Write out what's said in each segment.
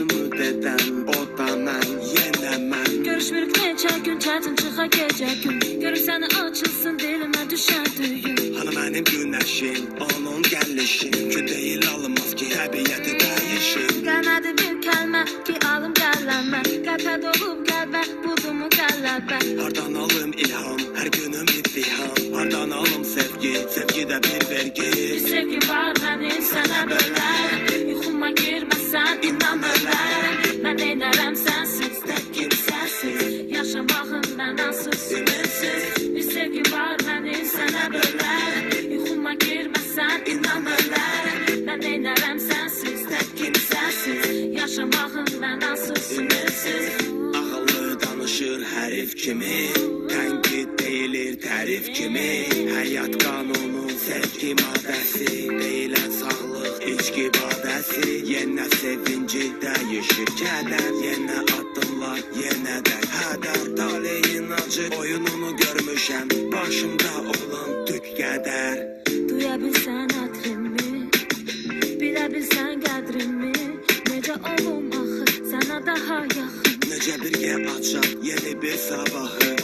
ümid edən o da mən, yenə mən. Görüşmürük neçə gün, çətin çıxa gecə gün. Görüm səni açılsın dilimə düşən düyün. Hani mənim günəşim, onun gəlişi mümkün deyil alınmaz ki, təbiəti dəyişir. Gəlmədi bir kəlmə ki, alım qələmə. Qəlbə dolub qəlbə, budumu qələbə. Hardan alım ilham, hər günüm ittiham. Hardan alım sevgi, sevgi də bir vergi. Bir sevgi var mənim sənə bölərəm. Yuxuma girməsən inan ölərəm. Mən neynərəm sənsiz, tək kimsəsiz. Yaşamağım mənasız, ümidsiz. Bir sevgi var mənim sənə bölərəm. Yuxuma girməsən inan ölərəm. Mən neynərəm sənsiz, tək kimsəsiz. Yaşamağım mənasız, ümidsiz. Ağıllı danışır hərif kimi, tənqid deyilir tərif kimi. Həyat qanunu, sevgi maddəsi, deyilən sağlıq, içki badəsi. Yenə sevinci dəyişir kədər, yenə addımlar, yenə də hədər. Taleyin acı oyununu görmüşəm, başımda olan tük qədər. Duya bilsən ətrimi, bilə bilsən qədrimi. Necə olum axı, sənə daha yaxın. Necə birgə açaq yeni bir sabahı.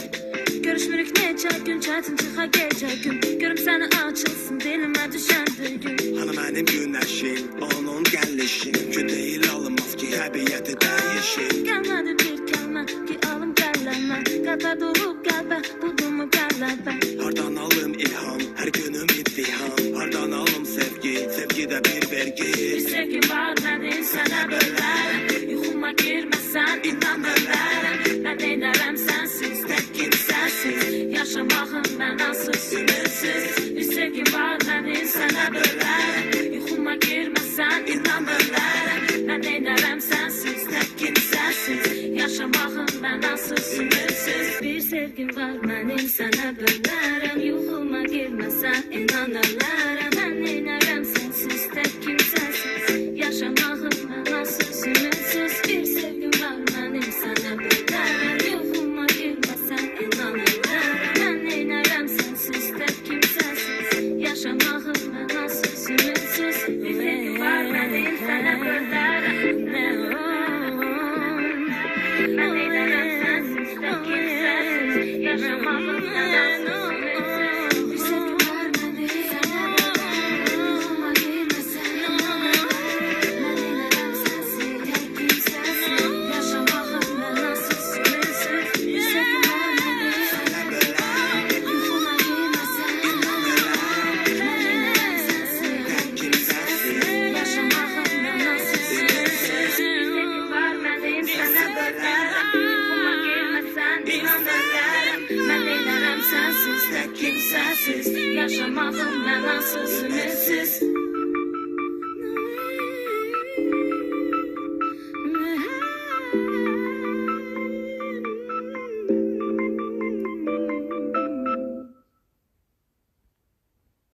Görüşmürük neçə gün, çətin çıxa gecə gün. Görüm səni açılsın dilimə düşən düyün. Hani mənim günəşim, onun gəlişi mümkün deyil alınmaz ki, təbiəti dəyişir. Gəlmədi bir kəlmə ki, alım qələmə. Qəlbə dolub qəlbə, budumu qələbə. Hardan alım ilham, hər günüm ittiham. Hardan alım sevgi, sevgi də bir vergi. Bir sevgi var mənim sənə bölərəm. Yuxuma girməsən inan ölərəm. Mən neynərəm sənsiz, tək kimsəsiz. Yaşamağım mənasız, ümidsiz. Bir sevgi var mənim sənə bölərəm. Yuxuma girməsən inan ölərəm. Mən neynərəm sənsiz, tək kimsəsiz. Yaşamağım mənasız, ümidsiz. Bir sevgi var mənim sənə bölərəm. Yuxuma girməsən inan ölərəm. Mən